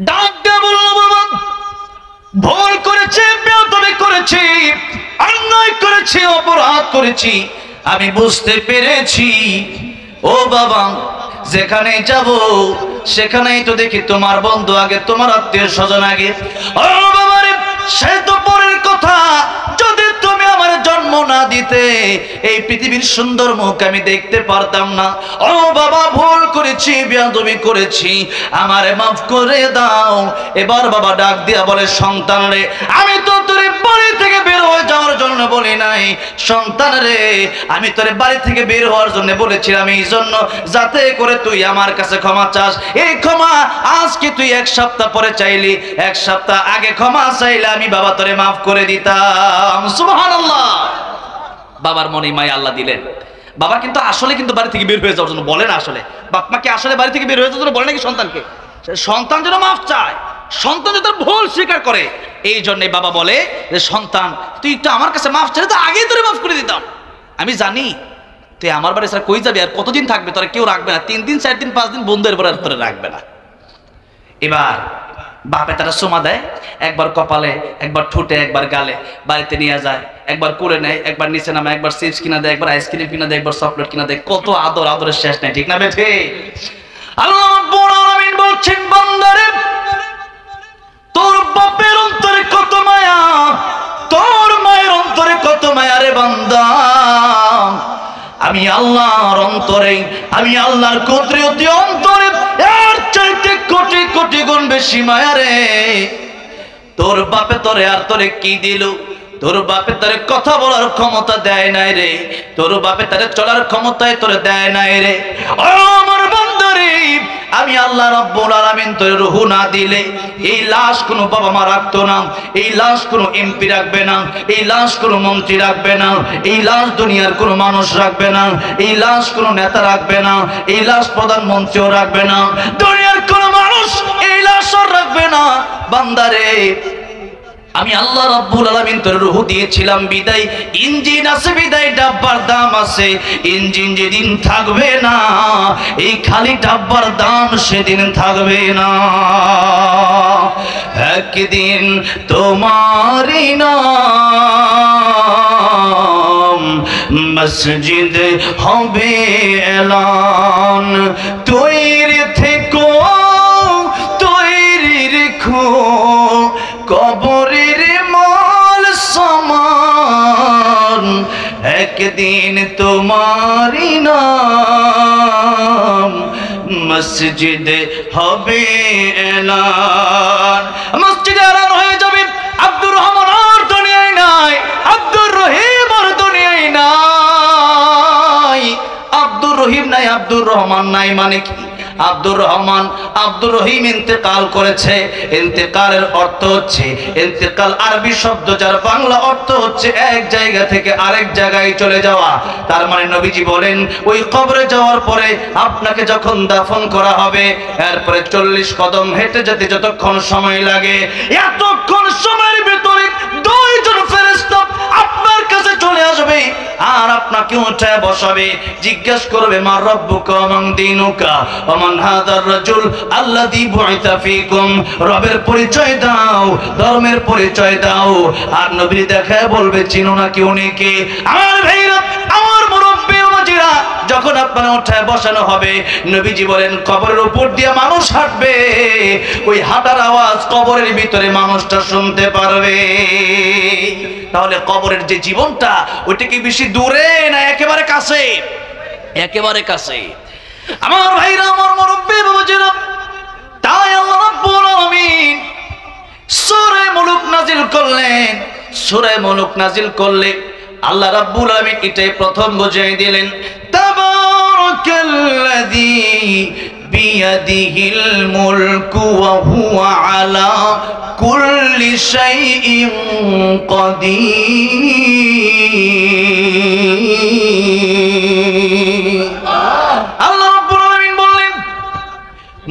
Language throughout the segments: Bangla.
ডাক দিয়ে বলল, বাবা ভুল করেছি, বেয়াদবি করেছি, অন্যায় করেছি, অপরাধ করেছি, আমি বুঝতে পেরেছি। ও বাবা, যেখানে যাব সেখানেই তো দেখি তোমার বন্ধু আগে, তোমার আত্মীয় স্বজন আগে। ও বাবা রে, সে তো পরের কথা, যদি তুমি আমার জন্ম না দিতে এই পৃথিবীর সুন্দর মুখ আমি দেখতে পারতাম না। ও বাবা, ভুল করেছি, বেয়াদবি করেছি, আমারে মাফ করে দাও। এবার বাবা ডাক দিয়া বলে, সন্তান রে, আমি তো তোর বাড়ি থেকে বের হয়ে যাওয়ার জন্য বলি নাই। সন্তান রে, আমি তোর বাড়ি থেকে বের হওয়ার জন্য বলেছিলাম এই জন্য, যাতে করে তুই আমার কাছে ক্ষমা চাস। এই ক্ষমা আজকে তুই 1 সপ্তাহ পরে চাইলি, 1 সপ্তাহ আগে ক্ষমা চাইলে আমি বাবা তোরে মাফ করে দিতাম। সুবহানাল্লাহ। বাবার মনে মায় আল্লাহ দিলেন। বাবা কিন্তু আসলে কিন্তু বাড়ি থেকে বের হয়ে যাওয়ার জন্য বলে না, আসলে বাপ মা কি আসলে বাড়ি থেকে বের হয়ে যাওয়ার জন্য বলে নাকি সন্তানকে? সন্তান যেন মাফ চায়, সন্তান যেন তার ভুল স্বীকার করে। এই জন্যই বাবা বলে যে, সন্তান তুই একটু আমার কাছে মাফ চাইলে তো আগেই তোরে মাফ করে দিতাম। আমি জানি তুই আমার বাড়ি ছাড়া কই যাবি, আর কতদিন থাকবে, তোরা কেউ রাখবে না, 3 দিন 4 দিন 5 দিন বন্ধুদের পরে তোরা রাখবে না। এবার বাপে তারা সোমা দেয়, একবার কপালে, একবার ঠোঁটে, একবার গালে, বাড়িতে নিয়ে যায়, একবার করে নেয়, একবার নিচে নামে, একবার চিপস কিনা দেয়, একবার আইসক্রিম কিনা দেয়, একবার চকলেট কিনা দেয়। কত আদর, আদরের শেষ নাই, ঠিক না বেঠে? আল্লাহ রাব্বুল আলামিন বলছেন, বান্দারে তোর বাপের অন্তরে কত মায়া, তোর মায়ের অন্তরে কত মায়া রে বান্দা। আমি আল্লাহর অন্তরে, আমি আল্লাহর কুদরতি অন্তরে এর চাইতে কোটি কোটি গুণ বেশি মায়া রে। তোর বাপে তোরে আর তোরে কি দিল? তোর বাপে তোরে কথা বলার ক্ষমতা দেয় নাই রে, তোর বাপে তোরে চলার ক্ষমতায় তোরে দেয় নাই রে। ও আমার বান্দারে, আমি আল্লাহ রাব্বুল আলামিন তোর রূহ না দিলে এই লাশ কোনো বাবা মা রাখতো না, এই লাশ কোনো এমপি রাখবে না, এই লাশ কোনো মন্ত্রী রাখবে না, এই লাশ দুনিয়ার কোনো মানুষ রাখবে না, এই লাশ কোনো নেতা রাখবে না, এই লাশ প্রধানমন্ত্রীও রাখবে না, দুনিয়ার কোনো মানুষ এই লাশ রাখবে না। বান্দারে, আমি আল্লাহ রাব্বুল আলামিন তোর রূহ দিয়েছিলাম বিদায় ইঞ্জিন আছে, বিদায় ডাব্বার দাম আছে। ইঞ্জিন যেদিন থাকবে না, এই খালি ডাব্বার দাম সেদিন থাকবে না। একদিন তোমারই নাম মসজিদ হবে এলান, তৈরি থেকো, তৈরি রেখো, কবরের মাল সামান, একদিন তোমারই নাম মসজিদ হবে এলান। মসজিদে এলান হয়ে যাবে, আব্দুর রহমান আর দুনিয়ায় নাই, আব্দুর রহিম আর দুনিয়ায় নাই। আব্দুর রহিম নাই, আব্দুর রহমান নাই, মানে কি? আব্দুর রহমান, আব্দুর রহিম ইন্তেকাল করেছে। ইন্তেকালের অর্থ হচ্ছে, ইন্তেকাল আরবি শব্দ যার বাংলা অর্থ হচ্ছে এক জায়গা থেকে আরেক জায়গায় চলে যাওয়া। তার মানে নবীজি বলেন, ওই কবরে যাওয়ার পরে আপনাকে যখন দাফন করা হবে, এরপরে 40 কদম হেঁটে যেতে যতক্ষণ সময় লাগে, এতক্ষণ সময়ের ভিতরে 2 জন ফেরেশতা আপনার কাছে চলে আসবে আর আপনাকে উঠায় বসাবে, জিজ্ঞাসা করবে, মা রাব্বুকা ওয়া মান দীনুকা ওয়া মান হাদার রাজুল আল্লাযী বুইতা ফীকুম। রবের পরিচয় দাও, ধর্মের পরিচয় দাও। আর নবী দেখায় বলবে, চিনো না কি উনি কে? আমার ভাইরা, আমার মুরব্বি ওয়াজিরা, যখন আপনারা উঠায় বসানো হবে, নবীজি বলেন, কবরের উপর দিয়ে মানুষ হাঁটবে, ওই হাঁটার আওয়াজ কবরের ভিতরে মানুষটা শুনতে পারবে। তাহলে কবরের যে জীবনটা, ওইটা কি বেশি দূরে না একেবারে কাছে? একেবারে কাছে। আমার ভাইরা, আমার মুরব্বি বাবাজিরা, তাই আল্লাহ রাব্বুল আলামিন সূরা মুলক নাজিল করলেন। সূরা মুলক নাজিল করলে আল্লাহ রাব্বুল আলামিন এটাই প্রথম বুঝিয়ে দিলেন, তাবারাকাল্লাযী বিয়াদিহিল মুলকু ওয়া হুয়া আলা কুল্লি শাইইন কাদির। আল্লাহ রাব্বুল আলামিন বললেন,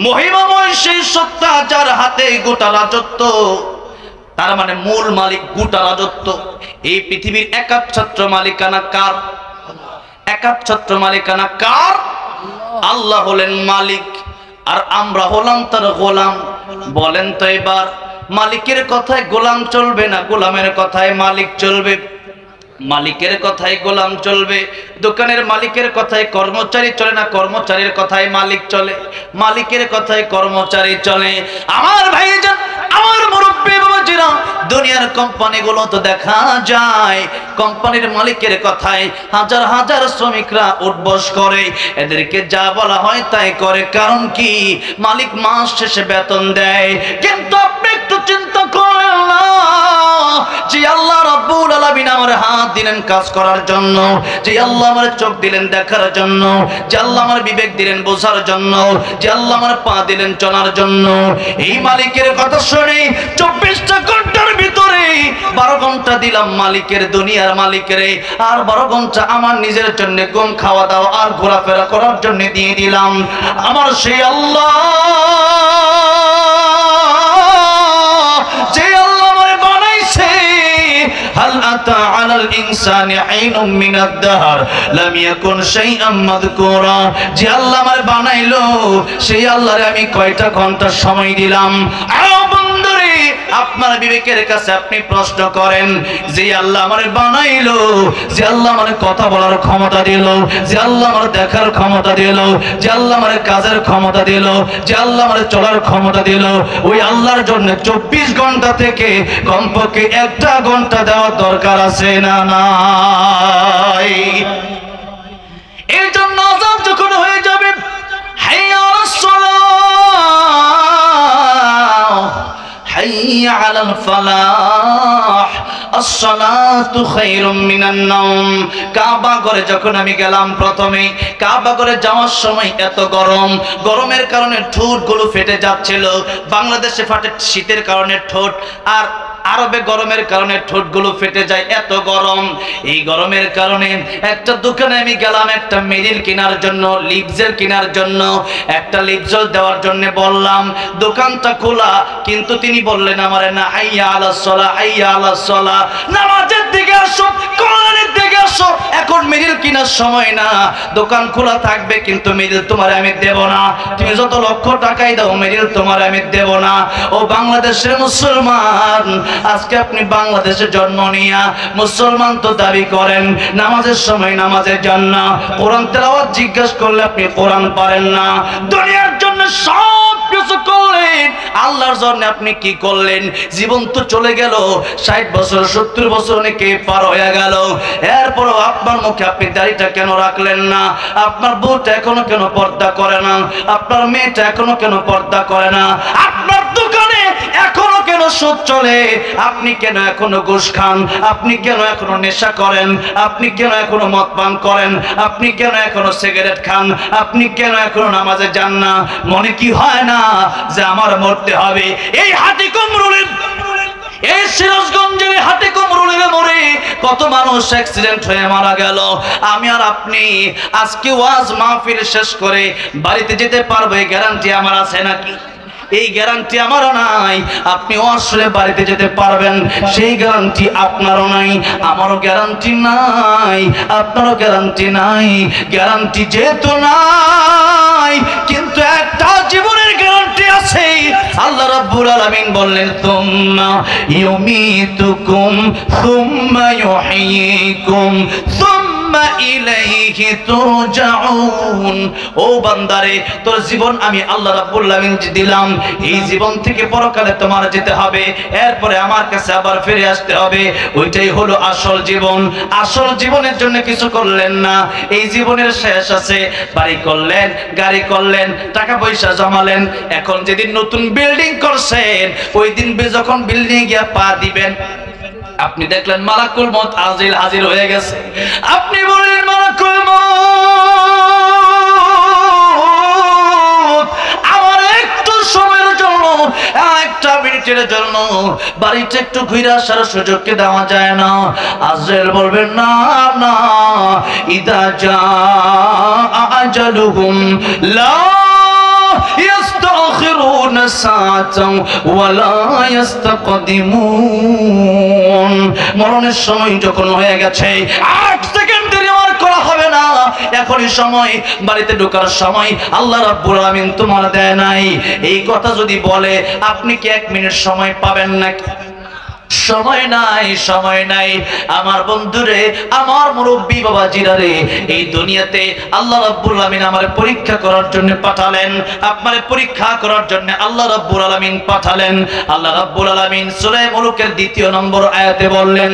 মহিমাময় সেই সত্তা যার হাতে গোটা রাজত্ব, তার মানে মূল মালিক গোটা রাজত্ব। এই পৃথিবীর একচ্ছত্র মালিকানা কার? একচ্ছত্র মালিকানা কার? আল্লাহ হলেন মালিক, আর আমরা হলাম তার গোলাম। বলেন তো এবার মালিকের কথায় গোলাম চলবে না গোলামের কথায় মালিক চলবে? মালিকের কথায় গোলাম চলবে। দোকানের মালিকের কথায় কর্মচারী চলে না কর্মচারীর কথায় মালিক চলে? মালিকের কথায় কর্মচারী চলে। আমার ভাইজান, আমার মুরব্বি বাবাজিরা, দুনিয়ার কোম্পানিগুলো তো দেখা যায় কোম্পানির মালিকের কথায় হাজার হাজার শ্রমিকরা উঠবস করে, এদেরকে যা বলা হয় তাই করে। কারণ কি? মালিক মাস শেষে বেতন দেয়। কিন্তু আপনি একটু চিন্তা করেন না, যে আল্লাহ রাব্বুল আলামিন আমার হাত দিলেন কাজ করার জন্য, যে আল্লাহ আমার চোখ দিলেন দেখার জন্য, যে আল্লাহ আমার বিবেক দিলেন বোঝার জন্য, যে আল্লাহ আমার পা দিলেন চলার জন্য, এই মালিকের কথা শুনে 24টা ঘন্টার ভিতরে 12 ঘন্টা দিলাম মালিকের, দুনিয়ার মালিকের, আর 12 ঘন্টা আমার নিজের জন্য ঘুম খাওয়া দাওয়া আর ঘোরাফেরা করার জন্য দিয়ে দিলাম। আমার সেই আল্লাহ, যে আল্লাহ আমারে বানাইছে, হাল আতা আলাল ইনসানি হিনুম মিনাদ দাহর লাম ইয়াকুন শাইআম মাযকুরা, যে আল্লাহ আমারে বানাইলো সেই আল্লাহরে আমি কয়টা ঘন্টা সময় দিলাম? বন্ধুরে, আপনার বিবেকের কাছে আপনি প্রশ্ন করেন, যে আল্লাহ আমারে বানাইলো, যে আল্লাহ আমারে কথা বলার ক্ষমতা দিল, যে আল্লাহ আমারে দেখার ক্ষমতা দিল, যে আল্লাহ আমারে কাজের ক্ষমতা দিল, যে আল্লাহ আমারে চলার ক্ষমতা দিল, ওই আল্লাহর জন্য 24 ঘন্টা থেকে কমপক্ষে 1টা ঘন্টা দেওয়ার দরকার আছে না নাই? এই জন্য আযান যখন হয়ে যাবে, হাইয়া আলাস সালাহ হাইয়া আলাল ফালাহ আসসালাতু খায়রুম মিনান নাওম। কাবা ঘরে যখন আমি গেলাম, প্রথমে কাবা ঘরে যাওয়ার সময় এত গরম, গরমের কারণে ঠোঁটগুলো ফেটে যাচ্ছিল। বাংলাদেশে ফাটে শীতের কারণে ঠোঁট, আর আরবে গরমের কারণে ঠোঁটগুলো ফেটে যায়, এত গরম। এই গরমের কারণে একটা দোকানে আমি গেলাম একটা মেরিল কেনার জন্য, লিপজেল কেনার জন্য, একটা লিপজল দেওয়ার জন্য বললাম। দোকানটা খোলা, কিন্তু তিনি বললেন আমারে না, হাইয়া আলাস সালাহ হাইয়া আলাস সালাহ, নামাজের দিকে আসো, কোরআনের দিকে আসো, এখন মেরিল কেনার সময় না, দোকান খোলা থাকবে কিন্তু মেরিল তোমার আমি দেব না, তুমি যত লক্ষ টাকাই দাও মেরিল তোমার আমি দেব না। ও বাংলাদেশের মুসলমান, আজকে আপনি বাংলাদেশে জন্ম নিয়া মুসলমান তো দাবি করেন, নামাজের সময় নামাজে যান না, কোরআন তেলাওয়াত জিজ্ঞেস করলে আপনি কোরআন পারেন না, দুনিয়ার জন্য সব কিছু করলেন, আল্লাহর জন্য আপনি কি করলেন? জীবন তো চলে গেল, 60 বছর 70 বছর অনেকে পার হয়ে গেল, এরপরও আপনার মুখে আপনি দাড়িটা কেন রাখলেন না? আপনার বউটা এখনো কেন পর্দা করে না? আপনার মেয়েটা এখনো কেন পর্দা করে না? আপনার দোকানে এখনো কেন সুদ চলে? আপনি কেন এখনো ঘুষ খান? আপনি কেন এখনো নেশা করেন? আপনি কেন এখনো মদ পান করেন? আপনি কেন এখনো সিগারেট খান? আপনি কেন এখনো নামাজে যান না? মনে কি হয় না যে আমার মরতে হবে? এই হাটি কুমরুলের, এই সিরাজগঞ্জের হাটি কুমরুলের মোড়ে কত মানুষ অ্যাক্সিডেন্ট হয়ে মারা গেল। আমি আর আপনি আজকে ওয়াজ মাহফিল শেষ করে বাড়িতে যেতে পারবো, এই গ্যারান্টি আমার আছে নাকি? এই গ্যারান্টি আমারও নাই। আপনি আসলে বাড়িতে যেতে পারবেন সেই গ্যারান্টি আপনারও নাই, আমারও গ্যারান্টি নাই, আপনারও গ্যারান্টি নাই। গ্যারান্টি যেহেতু নাই, কিন্তু একটা জীবনের গ্যারান্টি আছে। আল্লাহ রাব্বুল আলামিন বললেন, তুম্মা ইউমিতুকুম সুম্মা ইউহয়িকুম সুম্মা ইলাইহি তুরজাউন। ও বান্দারে, তোর জীবন আমি আল্লাহ রাব্বুল আলামিন দিলাম, এই জীবন থেকে পরকালে তোমার যেতে হবে, এরপরে আমার কাছে আবার ফিরে আসতে হবে। ওইটাই হলো আসল জীবন। আসল জীবনের জন্য কিছু করলেন না, এই জীবনের শেষ আছে। বাড়ি করলেন, গাড়ি করলেন, টাকা পয়সা জমালেন, এখন যেদিন নতুন বিল্ডিং করছেন, ওই দিন যখন বিল্ডিং গিয়ে পা দিবেন, আপনি দেখলেন মালাকুল মউত আজরাইল হাজির হয়ে গেছে। আপনি বললেন, মালাকুল মউত আমার একটু সময়ের জন্য, একটা মিনিটের জন্য বাড়িতে একটু ঘুরে আসার সুযোগ কি দেওয়া যায় না? আজরাইল বলবেন, না না, ইদা জাআ আজালুহুম লা ইস্তাখিরুনা সাআতান ওয়া লা ইস্তাকদিমুন। মরণের সময় যখন হয়ে গেছে, 8 সেকেন্ড দেরি আর করা হবে না। এখনই সময়, বাড়িতে ঢোকার সময় আল্লাহ রাব্বুল আলামিন তোমার দেয় নাই। এই কথা যদি বলে আপনি কি 1 মিনিট সময় পাবেন নাকি? সময় নাই, সময় নাই। আমার বন্ধুরে, আমার মুরব্বী বাবা জিরারে, এই দুনিয়াতে আল্লাহ রাব্বুল আলামিন আমারে পরীক্ষা করার জন্য পাঠালেন, আপনারে পরীক্ষা করার জন্য আল্লাহ রাব্বুল আলামিন পাঠালেন। আল্লাহ রাব্বুল আলামিন সূরা মুলুকের 2 নম্বর আয়াতে বললেন,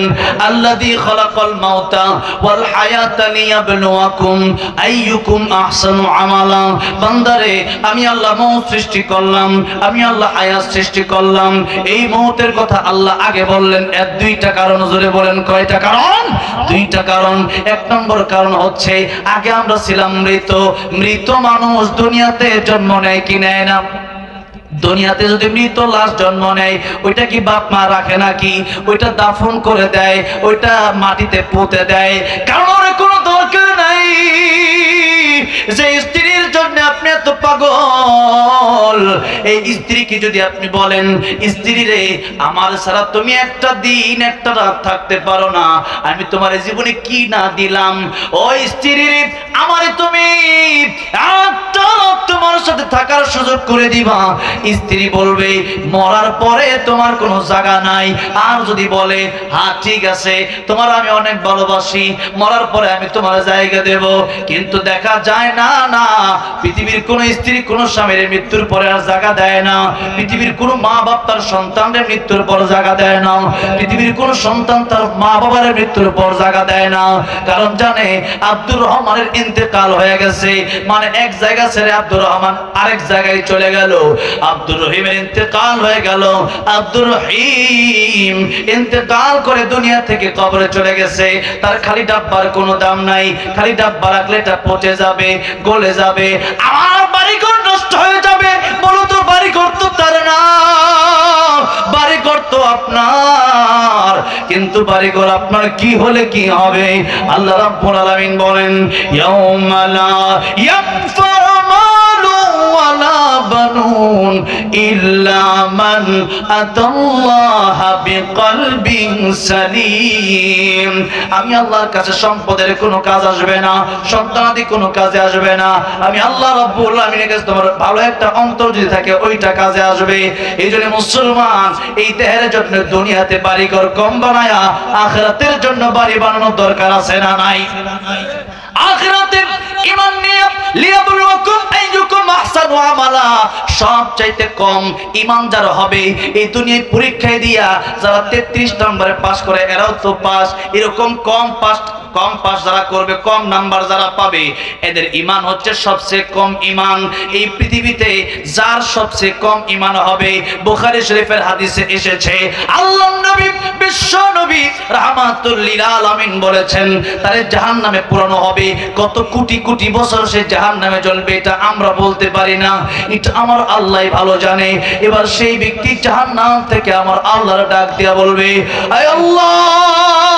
আল্লাযী খালাকাল মাউতা ওয়াল হায়াতা লিয়াবলুয়াকুম আইয়ুকুম আহসানু আমালা। বান্দারে, আমি আল্লাহ মউত সৃষ্টি করলাম, আমি আল্লাহ হায়াত সৃষ্টি করলাম। এই মউতের কথা আল্লাহ আগে বললেন। এর 2টা কারণ, জোরে বলেন কয়টা কারণ? 2টা কারণ। 1 নম্বর কারণ হচ্ছে আগে আমরা ছিলাম মৃত। মৃত মানুষ দুনিয়াতে জন্ম নেয় কি নেয় না? দুনিয়াতে যদি মৃত লাশ জন্ম নেয়, ওইটা কি বাপ মা রাখে নাকি? ওইটা দাফন করে দেয়, ওইটা মাটিতে পুঁতে দেয়। কারণ কোনো দরকার নাই যে স্ত্রীর জন্য আপনি এত পাগল। এই স্ত্রীকে যদি আপনি বলেন, স্ত্রী রে, আমার ছাড়া তুমি একটা দিন একটা রাত থাকতে পারো না, আমি তোমার জীবনে কি না দিলাম। ওই স্ত্রী রে, আমারে তুমি একটা রাত তোমার সাথে থাকার সুযোগ করে দিবা। স্ত্রী বলবে মরার পরে তোমার কোনো জায়গা নাই। আর যদি বলে হ্যাঁ ঠিক আছে, তোমার আমি অনেক ভালোবাসি, মরার পরে আমি তোমার জায়গা দেব। কিন্তু দেখা যায় না, না, পৃথিবীর কোন স্ত্রী কোন স্বামীর মৃত্যুর পরে আর জায়গা দেয় না। পৃথিবীর কোন মা বাপ তার সন্তানের মৃত্যুর পর জায়গা দেয় না। পৃথিবীর কোন সন্তান তার মা বাবার মৃত্যুর পর জায়গা দেয় না। কারণ জানে আব্দুর রহমানের ইন্তেকাল হয়ে গেছে, মানে এক জায়গা ছেড়ে আব্দুর রহমান আরেক জায়গায় চলে গেল। আব্দুর রহিমের ইন্তেকাল হয়ে গেল। আব্দুর রহিম ইন্তেকাল করে দুনিয়া থেকে কবরে চলে গেছে। তার খালি ডাব্বার কোনো দাম নাই। খালি ডাব্বা রাখলে এটা পচে যাবে, গলে যাবে, আমার বাড়িঘর নষ্ট হয়ে যাবে। বলো তো, বাড়িঘর তো তার না, বাড়িঘর তো আপনার। কিন্তু বাড়িঘর আপনার কি হলে কি হবে? আল্লাহ রাব্বুল আলামিন বলেন, ইয়াউমা লা ইয়ানফা'ু মালুন ওয়ালা বানুন ইল্লা মান আতাল্লাহা বিকলবিন সালিম। আমি আল্লাহর কাছে সম্পদের কোনো কাজ আসবে না, সন্তানাদি কোনো কাজে আসবে না। আমি আল্লাহ রাব্বুল আলামিনের কাছে তোমার ভালো একটা অন্তর যদি থাকে, ওইটা কাজে আসবে। এই জন্য মুসলমান এই দেহের জন্য দুনিয়াতে বাড়িঘর কম বানায়া আখিরাতের জন্য বাড়ি বানানোর দরকার আছে না নাই? আখিরাতের ঈমান নিয়ে লিয়াবলুয়াকুম আইয়ুকুম আহসানু আমালা, সবচাইতে কম ঈমান যারা হবে এই দুনিয়ায় পরীক্ষায় দিয়া যারা 33 নম্বরে পাস করে, এরাও তো পাস। এরকম কম পাস যারা করবে, কম নাম্বার যারা পাবে, এদের ঈমান হচ্ছে সবচেয়ে কম ঈমান। এই পৃথিবীতে যার সবচেয়ে কম ঈমান হবে, বুখারী শরীফের হাদিসে এসেছে, আল্লাহর নবী বিশ্ব নবী রাহমাতুল লিল আলামিন বলেছেন, তারে জাহান্নামে পুরানো হবে। কত কোটি কোটি বছর সে জাহান্নামে জ্বলবে, এটা আমরা বলতে পারি না, এটা আমার আল্লাহই ভালো জানে। এবার সেই ব্যক্তি জাহান্নাম থেকে আমার আল্লাহর ডাক দিয়া বলবে, আয় আল্লাহ,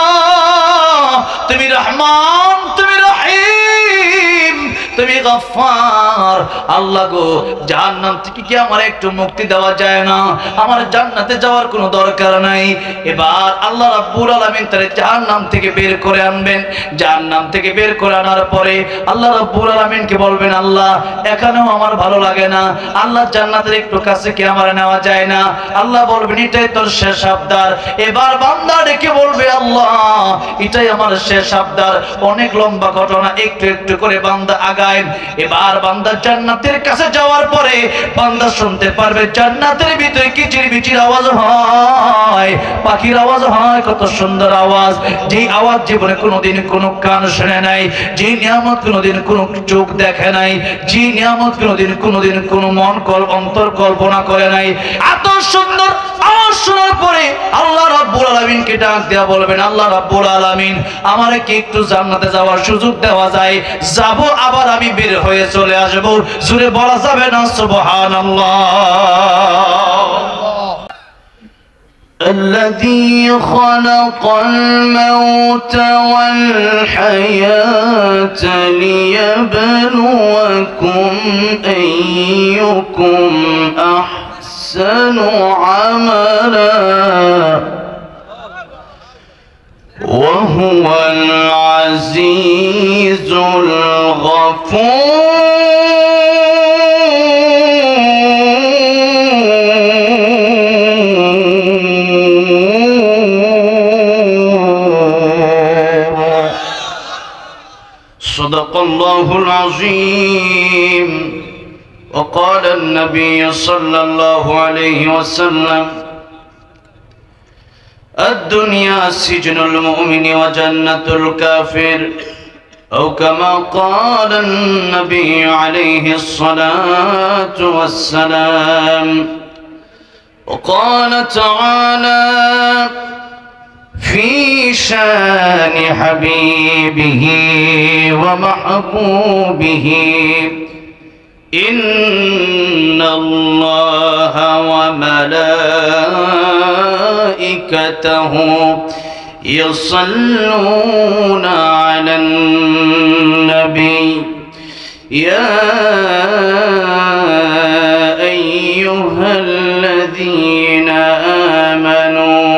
তুমি রহমান, তুমি রহিম, তুমি গফফার। আল্লাহ গো, জাহান্নাম থেকে কি আমার একটু মুক্তি দেওয়া যায় না? আমার জান্নাতে যাওয়ার কোনো দরকার নাই। এবার আল্লাহ রাব্বুল আলামিন তারে জাহান্নাম থেকে বের করে আনবেন। জাহান্নাম থেকে বের করে আনার পরে আল্লাহ রাব্বুল আলামিনকে বলবেন, আল্লাহ এখানেও আমার ভালো লাগে না, আল্লাহ জান্নাতের একটু কাছে কি আমার নেওয়া যায় না? আল্লাহ বলবেন, এটাই তোর শেষ আবদার। এবার বান্দা ডেকে বলবে, আল্লাহ এটাই আমার শেষ আবদার। অনেক লম্বা ঘটনা, একটু একটু করে বান্দা আগায়। এবার বান্দা জান্নাতের কাছে যাওয়ার পরে বান্দা শুনতে পারবে জান্নাতের ভিতরে কিচিরমিচির আওয়াজ হয়, পাখির আওয়াজ হয়, কত সুন্দর আওয়াজ। যেই আওয়াজ জীবনে কোনোদিন কোনো কান শুনে নাই, যে নিয়ামত কোনোদিন কোনো চোখ দেখে নাই, যে নিয়ামত কোনোদিন কোনো মন অন্তর কল্পনা করে নাই। এত সুন্দর আওয়াজ শোনার পরে আল্লাহ রাব্বুল আলামিনকে ডাক দেয়া বলবেন, আল্লাহ রাব্বুল আলামিন আমারে কি একটু জান্নাতে যাওয়ার সুযোগ দেওয়া যায়? যাব, আবার আমি বের হয়ে চলে আসব। জোরে বলা যাবে না সুবহানাল্লাহ? الذي خلق الموت والحياة ليبلوكم أيكم أحسن عملا وهو العزيز الله العظيم. وقال النبي صلى الله عليه وسلم: الدنيا سجن المؤمن وجنة الكافر، أو كما قال النبي عليه الصلاة والسلام. وقال تعالى في شان حبيبه ومحبوبه: إن الله وملائكته يصلون على النبي يا أيها الذين آمنوا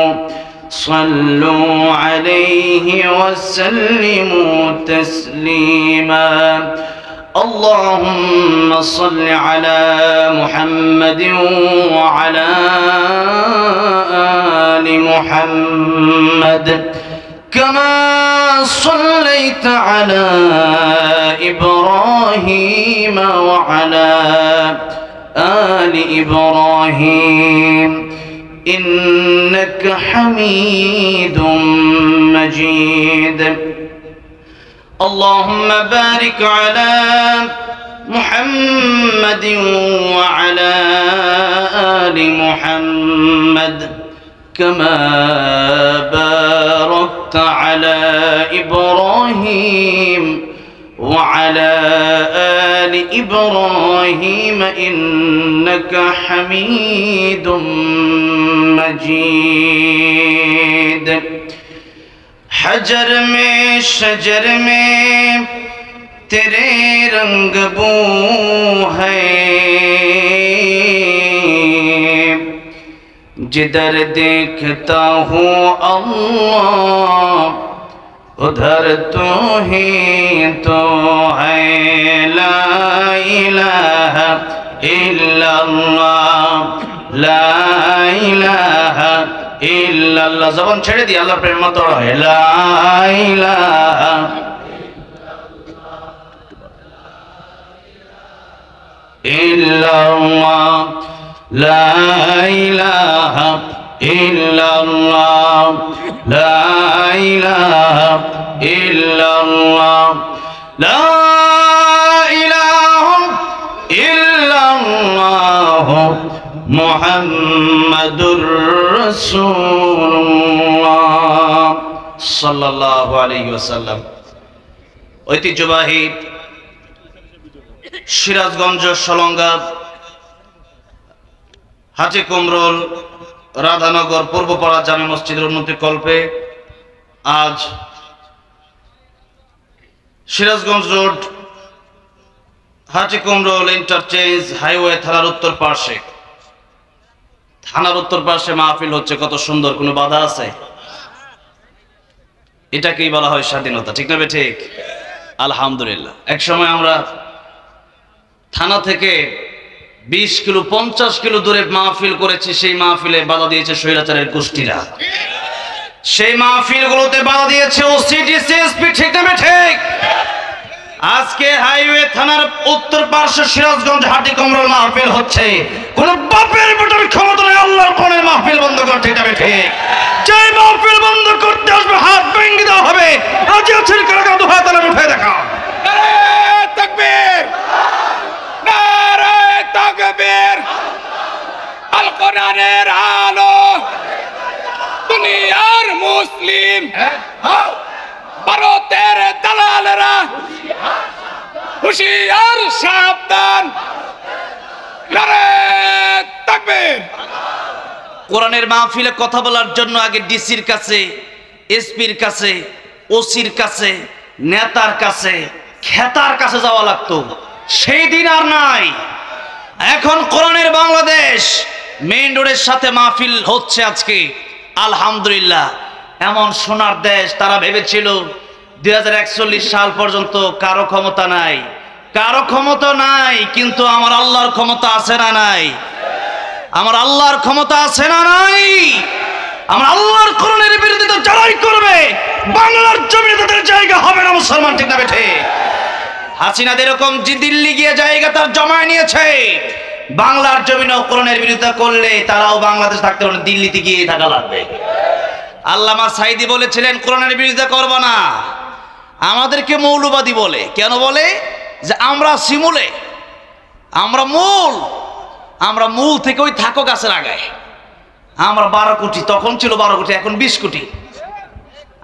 صلوا عليه وسلموا تسليما. اللهم صل على محمد وعلى آل محمد كما صليت على إبراهيم وعلى آل إبراهيم إنك حميد مجيد. اللهم بارك على محمد وعلى آل محمد كما باركت على إبراهيم وعلى آل إبراهيم إنك حميد مجيد. حجر میں شجر میں تیرے رنگ بو ہے، جدھر دیکھتا ہوں اللہ ادھر تو ہی تو ہے. لا الہ الا اللہ لا الہ ইল্লাল্লাহ। জবান ছেড়ে দিয়ে আল্লাহর প্রেমে মতো হয় লা ইলাহা ইল্লাল্লাহ লা ইলাহা ইল্লাল্লাহ লা ইলাহা ইল্লাল্লাহ লা ইলাহা ইল্লাল্লাহ মুহাম্মাদুর রাসূলুল্লাহ সাল্লাল্লাহু আলাইহি ওয়াসাল্লাম। ঐতিহ্যবাহী সিরাজগঞ্জ সলঙ্গা হাজী কুমরুল রাধানগর পূর্বপাড়া জামে মসজিদের উন্নতি কল্পে আজ সিরাজগঞ্জ রোড হাজী কুমরুল ইন্টারচেঞ্জ হাইওয়ে থানার উত্তর পাশে মাহফিল হচ্ছে। কত সুন্দর, কোনো বাধা আছে? এটাকেই বলা হয় স্বাধীনতা, ঠিক না বে ঠিক? আলহামদুলিল্লাহ। এক সময় আমরা থানা থেকে 20 কিলো 50 কিলো দূরে মাহফিল করেছি, সেই মাহফিলে বাধা দিয়েছে স্বৈরাচারের গোষ্ঠীরা। সেই মাহফিলগুলোতে বাধা দিয়েছে ওসিডি সিএসপি, ঠিক না বে ঠিক? আজকে হাইওয়ে থানার উত্তর পার্শ্বে সিরাজগঞ্জ হাটি কুমরুল মাহফিল হচ্ছে। কোন বাপের বেটার ক্ষমতা নেই আল্লাহর কোনের মাহফিল বন্ধ করতে, ঠিক না বে ঠিক? যে মাহফিল বন্ধ করতে আসবে হাত ভেঙে দেওয়া হবে। আজ আছে কারা দু হাত আলাদা উঠে দেখা। নারে তাকবীর, নারে তাকবীর। আল কোরআনের আলো দুনিয়ার মুসলিম, ভারতের দালালেরা হুশিয়ার সাবধান। নারে তাকবীর। কোরআনের মাহফিলে কথা বলার জন্য আগে ডিসির কাছে, এসপির কাছে, ওসির কাছে, নেতার কাছে, খেতার কাছে যাওয়া লাগতো। সেই দিন আর নাই। এখন কোরআনের বাংলাদেশ মেইন রোডের সাথে মাহফিল হচ্ছে আজকে। আলহামদুলিল্লাহ। এমন সোনার দেশ, তারা ভেবেছিল 2041 সাল পর্যন্ত কারো ক্ষমতা নাই, কারো ক্ষমতা নাই, কিন্তু আমার আল্লাহর ক্ষমতা আছে না নাই? আমার আল্লাহর ক্ষমতা আছে না নাই? আমার আল্লাহর কোরআনের বিরোধিতা যারাই করবে বাংলার জমিনে তাদের জায়গা হবে না। মুসলমান, ঠিক না বেঠে? হাসিনাদের এরকম যে দিল্লি গিয়ে জায়গা তার জমায় নিয়েছে, বাংলার জমিনে কোরআনের বিরোধিতা করলে তারাও বাংলাদেশ থাকতে হলে দিল্লিতে গিয়ে থাকা লাগবে। আল্লামা সাঈদী বলেছিলেন কোরআনের বিরোধিতা করব না। আমাদেরকে মৌলবাদী বলে, কেন বলে? যে আমরা শিমুলে, আমরা মূল থেকে ওই থাকো গাছের আগায়। আমরা 12 কোটি, তখন ছিল 12 কোটি, এখন 20 কোটি।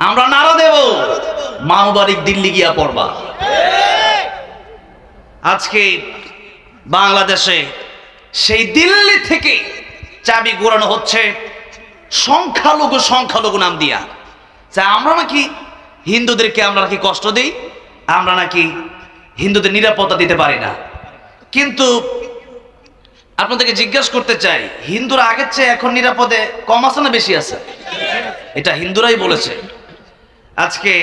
আমরা নারা দেব, মানবারিক দিল্লি গিয়া পড়বা। আজকে বাংলাদেশে সেই দিল্লি থেকে চাবি ঘোরানো হচ্ছে সংখ্যালঘু নাম দিয়া। আমরা নাকি হিন্দুদেরকে আমরা নাকি কষ্ট দিই, আমরা নাকি হিন্দুদের নিরাপত্তা দিতে পারি না। কিন্তু আপনাদেরকে জিজ্ঞাসা করতে চাই, হিন্দুরা আগের চেয়ে এখন নিরাপদে কম আছে না বেশি আছে? এটা হিন্দুরাই বলেছে। আজকে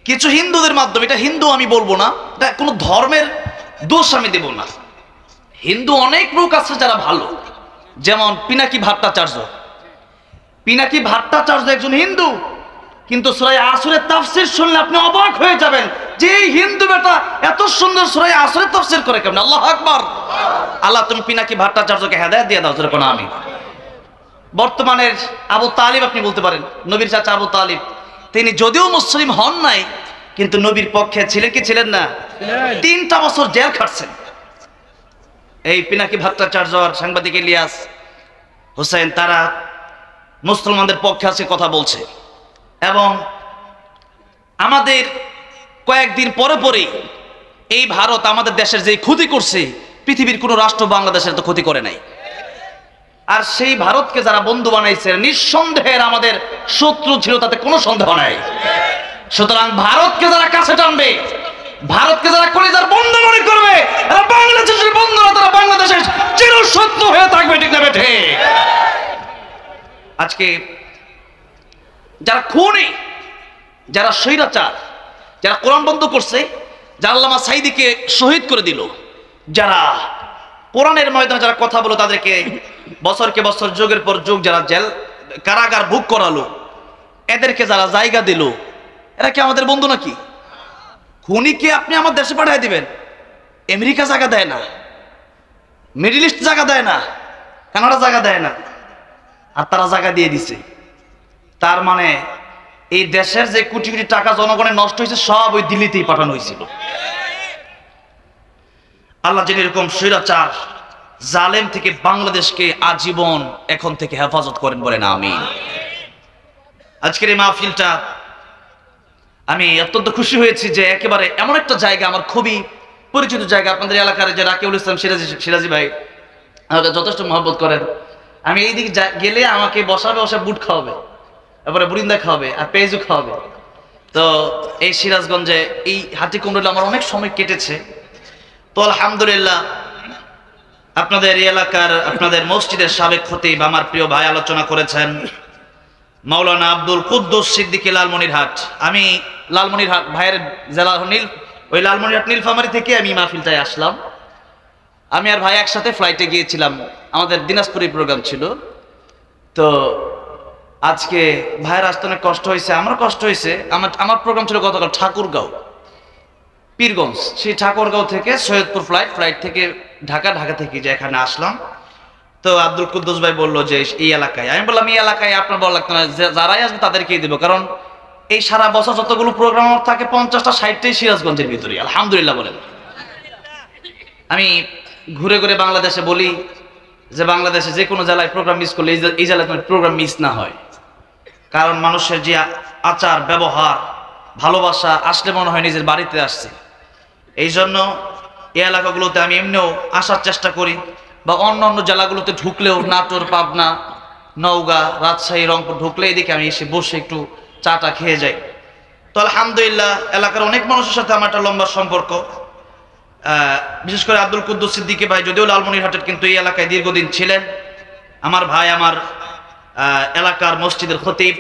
কিছু হিন্দুদের মাধ্যমে, এটা হিন্দু আমি বলবো না, এটা কোনো ধর্মের দোষ আমি দেব না। হিন্দু অনেক লোক আছে যারা ভালো, যেমন পিনাকি ভট্টাচার্য একজন হিন্দু, কিন্তু সূরা আসরের তাফসীর শুনলে আপনি অবাক হয়ে যাবেন যে এই হিন্দু বেটা এত সুন্দর সূরা আসরের তাফসীর করে কেমন। আল্লাহু আকবার। আল্লাহ তুমি পিনাকি ভট্টাচার্যকে হেদায়েত দিয়ে দাও, জোরে কোন আমিন। বর্তমানের আবু তালিব আপনি বলতে পারেন, নবীর চাচা আবু তালিব, তিনি যদিও মুসলিম হন নাই কিন্তু নবীর পক্ষে ছিলেন কি ছিলেন না? 3টা বছর জেল খাটছেন। এই পিনাকি ভট্টাচার্য আর সাংবাদিক ইলিয়াস হোসেন তারা মুসলমানদের পক্ষে আছে কথা বলছে। এবং আমাদের কয়েকদিন পরে এই ভারত আমাদের দেশের যে ক্ষতি করছে, পৃথিবীর কোনো রাষ্ট্র বাংলাদেশের তো ক্ষতি করে নাই। আর সেই ভারতকে যারা বন্ধু বানাইছে নিঃসন্দেহের আমাদের শত্রু ছিল, তাতে কোনো সন্দেহ নাই। সুতরাং ভারতকে যারা কাছে টানবে, ভারতকে যারা কলিজার বন্ধু মনে করবে, এরা বাংলাদেশের বন্ধু না, তারা বাংলাদেশের চিরশত্রু হয়ে থাকবে। ঠিক না বেঠে? আজকে যারা খুনি, যারা স্বৈরাচার, যারা কোরআন বন্ধ করছে, যারা আল্লামা সাঈদীকে শহীদ করে দিল, যারা কোরআনের ময়দানে যারা কথা বলো, তাদেরকে বছরকে বছর যুগের পর যুগ যারা জেল কারাগার ভোগ করালো, এদেরকে যারা জায়গা দিল, এরা কি আমাদের বন্ধু নাকি? খুনিকে আপনি আমার দেশে পাঠিয়ে দিবেন, আমেরিকা জায়গা দেয় না, মিডল ইস্ট জায়গা দেয় না, কানাডা জায়গা দেয় না, আর তারা জায়গা দিয়ে দিছে। তার মানে এই দেশের যে কোটি কোটি টাকা জনগণের নষ্ট হয়েছে সব ওই দিল্লিতেই পাঠানো হয়েছিল। আল্লাহ যেন এরকম স্বৈরাচার জালেম থেকে বাংলাদেশকে আজীবন এখন থেকে হেফাজত করেন, বলেন আমিন। আজকের এই মাহফিলটা আমি অত্যন্ত খুশি হয়েছি যে একেবারে এমন একটা জায়গা, আমার খুবই পরিচিত জায়গা। আপনাদের এলাকার যে রাকিবুল ইসলাম সিরাজি ভাই আমাকে যথেষ্ট মহব্বত করেন। আমি এই দিকে গেলে আমাকে বসাবে, বুট খাওয়াবে, তারপরে বুরিন্দা খাওয়াবে আর পেঁয়াজু খাওয়াবে। তো এই সিরাজগঞ্জে এই হাটি কুমড়োলে আমার অনেক সময় কেটেছে। তো আলহামদুলিল্লাহ আপনাদের এই এলাকার, আপনাদের মসজিদের সাবেক খতিব আমার প্রিয় ভাই আলোচনা করেছেন মাওলানা আব্দুল কুদ্দুস সিদ্দিকী লালমনিরহাট। আমি লালমনিরহাট ভাইয়ের জেলা ওই লালমনিরহাট নীলফামারী থেকে আমি মাহফিলটায় আসলাম। আমি আর ভাই একসাথে ফ্লাইটে গিয়েছিলাম, আমাদের দিনাজপুরের প্রোগ্রাম ছিল। তো আজকে ভাইয়ের আসতে অনেক কষ্ট হয়েছে, আমার কষ্ট হয়েছে। আমার প্রোগ্রাম ছিল গতকাল ঠাকুরগাঁও পীরগঞ্জ, সেই ঠাকুরগাঁও থেকে সৈয়দপুর ফ্লাইট থেকে ঢাকা থেকে যে এখানে আসলাম। তো আব্দুল কুদ্দুস ভাই বললো যে এই এলাকায়, আমি বললাম এই এলাকায় আপনার বড় লাগতো না, যারাই আসবে তাদেরকেই দেবো, কারণ এই সারা বছর যতগুলো প্রোগ্রাম থাকে 50টা 60টাই সিরাজগঞ্জের ভিতরে। আলহামদুলিল্লাহ বলেন। আমি ঘুরে ঘুরে বাংলাদেশে বলি যে বাংলাদেশে যে কোনো জেলায় প্রোগ্রাম মিস করলে এই জেলায় প্রোগ্রাম মিস না হয়, কারণ মানুষের যে আচার ব্যবহার ভালোবাসা আসলে মনে হয় নিজের বাড়িতে আসছে। এই জন্য এই এলাকাগুলোতে আমি এমনিও আসার চেষ্টা করি, বা অন্য জেলাগুলোতে ঢুকলেও নাটোর, পাবনা, নওগাঁ, রাজশাহী, রংপুর ঢুকলে এদিকে আমি এসে বসে একটু চাটা খেয়ে যাই। তো আলহামদুলিল্লাহ এলাকার অনেক মানুষের সাথে আমার একটা লম্বা সম্পর্ক। বিশেষ করে আব্দুল কুদ্দুস সিদ্দিকী ভাই যদিও লালমনিরহাটের, কিন্তু এই এলাকায় দীর্ঘদিন ছিলেন। আমার ভাই আমার এলাকার মসজিদের খতিব,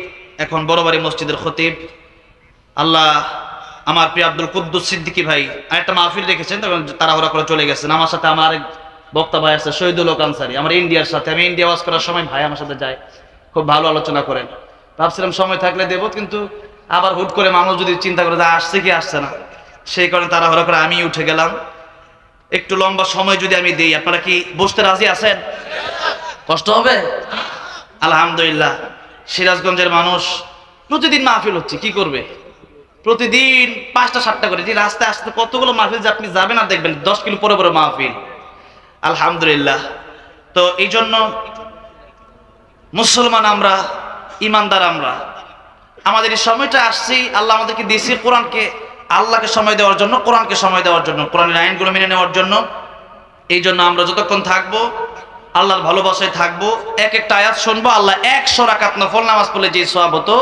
এখন বড়বাড়ি মসজিদের খতিব। আল্লাহ আমার প্রিয় আব্দুল কুদ্দুস সিদ্দিকী ভাই আরেকটা মাহফিল রেখেছেন, তখন তাড়াহুড়া করে চলে গেছেন। আমার সাথে আমার আরেক বক্তা ভাই আছে শহীদুল হক আনসারী, আমার ইন্ডিয়ার সাথে, আমি ইন্ডিয়া ওয়াজ করার সময় ভাই আমার সাথে যায়, খুব ভালো আলোচনা করেন। ভাবছিলাম সময় থাকলে দেব, কিন্তু আবার হুট করে মানুষ যদি চিন্তা করে আসছে কি আসছে না, সেই কারণে তাড়াহুড়ো করে আমি উঠে গেলাম। একটু লম্বা সময় যদি আমি দেই, আপনারা কি বসতে রাজি আছেন? কষ্ট হবে? আলহামদুলিল্লাহ। সিরাজগঞ্জের মানুষ প্রতিদিন মাহফিল হচ্ছে, কি করবে? প্রতিদিন 5টা 7টা করে, যে রাস্তায় আসতে কতগুলো মাহফিল যে আপনি যাবেন আর দেখবেন 10 কিলো পরে পরে মাহফিল। আলহামদুলিল্লাহ। তো এই জন্য মুসলমান আমরা, ইমানদার আমরা, আমাদের এই সময়টা আসছি, আল্লাহ আমাদেরকে দিয়েছে কোরআনকে, আল্লাহকে সময় দেওয়ার জন্য, কোরআনকে সময় দেওয়ার জন্য, কোরআনের আইনগুলো মেনে নেওয়ার জন্য। এই জন্য আমরা যতক্ষণ থাকবো আল্লাহর ভালোবাসায় থাকবো। এক একটা আয়াত শুনবো, আল্লাহ 100 রাকাত নফল নামাজ পড়লে যে সওয়াব হতো,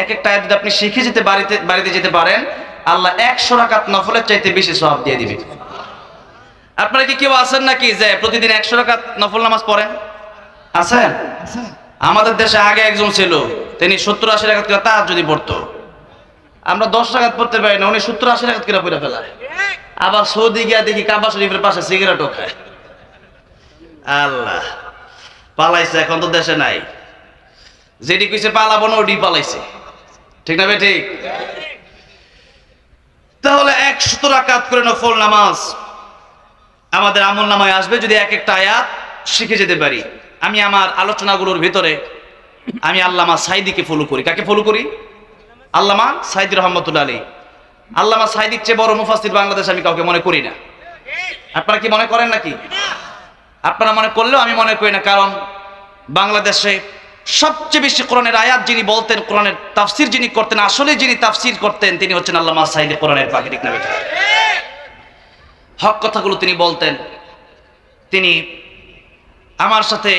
এক একটা আয়াত যদি আপনি শিখে যেতে বাড়িতে যেতে পারেন, আল্লাহ 100 রাকাত নফলের চাইতে বেশি সওয়াব দিয়ে দিবে। আপনারা কি কেউ আছেন নাকি যে প্রতিদিন 100 রাকাত নফল নামাজ পড়েন? আছেন? আমাদের দেশে আগে একজন ছিল, তিনি 70-80 রাকাত করে তাহাজ্জুদ পড়তো। আমরা 10 রাকাত পড়তে পারি না, উনি 70-80 রাকাত করে পড়ে ফেলায়। আবার সৌদি গিয়া দেখি কাবা শরীফের পাশে সিগারেটও খায়। আল্লাহ, পালাইছে, এখন তো দেশে নাই। যেটি কইছে পালাবো না, ওটি পালাইছে। ঠিক না ভাই? ঠিক। তাহলে 100 রাকাত করে নফল নামাজ আমাদের আমল নামায় আসবে যদি এক একটা আয়াত শিখে যেতে পারি। আমি আমার আলোচনাগুলোর ভিতরে আমি আল্লামা সাইদিকে ফলো করি। কাকে ফলো করি? আল্লামা সাইদি রহমতুল্লাহ আলাইহি। আল্লামা সাইদির চেয়ে বড় মুফাসসির বাংলাদেশে আমি কাউকে মনে করি না। আপনারা কি মনে করেন নাকি? আপনারা মনে করলেও আমি মনে করি না, কারণ বাংলাদেশে সবচেয়ে বেশি কোরআনের আয়াত যিনি বলতেন, কোরআনের তাফসির যিনি করতেন, আসলে যিনি তাফসির করতেন, তিনি হচ্ছেন আল্লামা সাইদি কোরআনের পাখি। ঠিক না বেটা? হক কথাগুলো তিনি বলতেন। তিনি আমার সাথে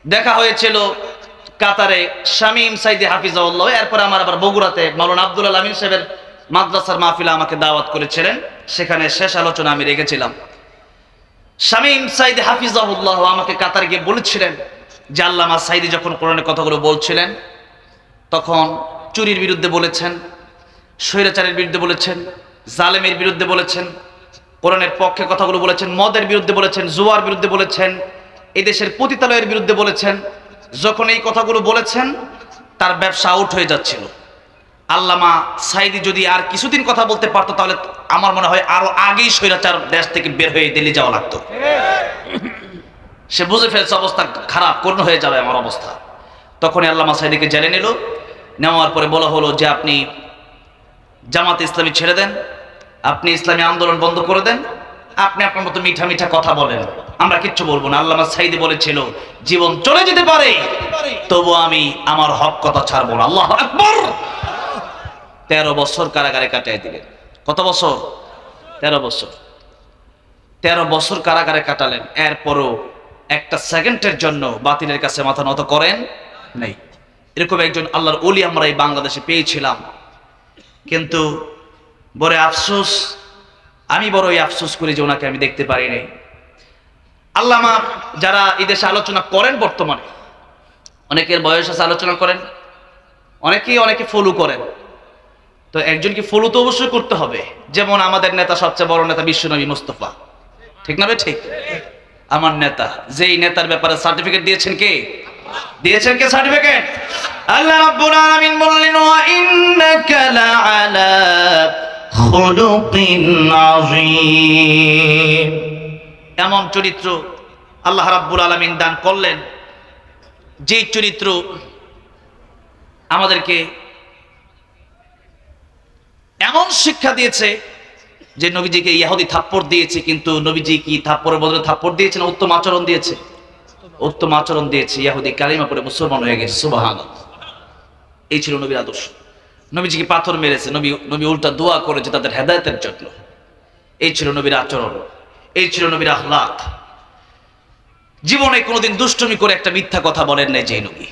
দেখা হয়েছিল কাতারে, শামীম সাইদি হাফিজাহুল্লাহ। এরপর আমার আবার বগুড়াতে মাওলানা আব্দুল আমিন সাহেবের মাদ্রাসার মাহফিলে আমাকে দাওয়াত করেছিলেন, সেখানে শেষ আলোচনা আমি রেখেছিলাম। শামীম সাইদি হাফিজাহুল্লাহ আমাকে কাতারে গিয়ে বলেছিলেন যে আল্লামা সাইদি যখন কোরআনের কথাগুলো বলছিলেন, তখন চুরির বিরুদ্ধে বলেছেন, স্বৈরাচারের বিরুদ্ধে বলেছেন, জালেমের বিরুদ্ধে বলেছেন, কোরআনের পক্ষে কথাগুলো বলেছেন, মদের বিরুদ্ধে বলেছেন, জুয়ার বিরুদ্ধে বলেছেন, এই দেশের পতিতালয়ের বিরুদ্ধে বলেছেন। যখন এই কথাগুলো বলেছেন, তার ব্যবসা আউট হয়ে যাচ্ছিল। আল্লামা সাইদি যদি আর কিছুদিন কথা বলতে পারতো, তাহলে আমার মনে হয় আরো আগেই স্বৈরাচার দেশ থেকে বের হয়ে দিল্লি যাওয়া লাগতো। সে বুঝে ফেলছে অবস্থা খারাপ, করুণ হয়ে যাবে আমার অবস্থা। তখনই আল্লামা সাইদিকে জেলে নিল। নেওয়ার পরে বলা হলো যে আপনি জামাতে ইসলামী ছেড়ে দেন, আপনি ইসলামী আন্দোলন বন্ধ করে দেন, আপনি আপনার মতো মিঠা মিঠা কথা বলেন, আমরা কিচ্ছু বলবো না। আল্লামা সাইদি বলেছিল, জীবন চলে যেতে পারে, তবু আমি আমার হক কথা ছাড়বো না। আল্লাহু আকবার। 13 বছর কারাগারে কাটিয়ে দিলেন। কত বছর? 13 বছর। 13 বছর কারাগারে কাটালেন। এরপরও একটা সেকেন্ডের জন্য বাতিলের কাছে মাথা নত করেন নাই। এরকম একজন আল্লাহর ওলি আমরা এই বাংলাদেশে পেয়েছিলাম, কিন্তু বড় আফসোস, আমি বড়ই আফসোস করি যে ওনাকে আমি দেখতে পারি নাই। আল্লামা যারা এই দেশে আলোচনা করেন, বর্তমানে অনেকের বয়স আছে, আলোচনা করেন, অনেকে ফলো করেন। তো একজনকে ফলো তো অবশ্যই করতে হবে। যেমন আমাদের নেতা, সবচেয়ে বড় নেতা বিশ্বনবী মুস্তাফা। ঠিক না ভাই? ঠিক। আমার নেতা, যেই নেতার ব্যাপারে সার্টিফিকেট দিয়েছেন কে? দিয়েছেন কে সার্টিফিকেট? আল্লাহ রাব্বুল আলামিন বললেন, ওয়া ইন্নাকা লাআলা খুলুকিন আযীম। এমন চরিত্র আল্লাহ রাব্বুল আলামিন দান করলেন, যেই চরিত্র আমাদেরকে এমন শিক্ষা দিয়েছে যে নবীজিকে ইহুদি থাপ্পড় দিয়েছে, কিন্তু নবীজি কি থাপ্পড়ের বদলে থাপ্পড় দিয়েছেন? উত্তম আচরণ দিয়েছে। উত্তম আচরণ দিয়েছে। ইহুদি কালিমা পড়ে মুসলমান হয়ে গেছে। সুবহানাল্লাহ। এই ছিল নবীর আদর্শ। নবীজিকে পাথর মেরেছে, নবী উল্টা দোয়া করেছে তাদের হেদায়েতের জন্য। এই ছিল নবীর আচরণ, এই ছিল নবীর আখলাক। জীবনে কোনোদিন দুষ্টুমি করে একটা মিথ্যা কথা বলেন নাই যে নবী।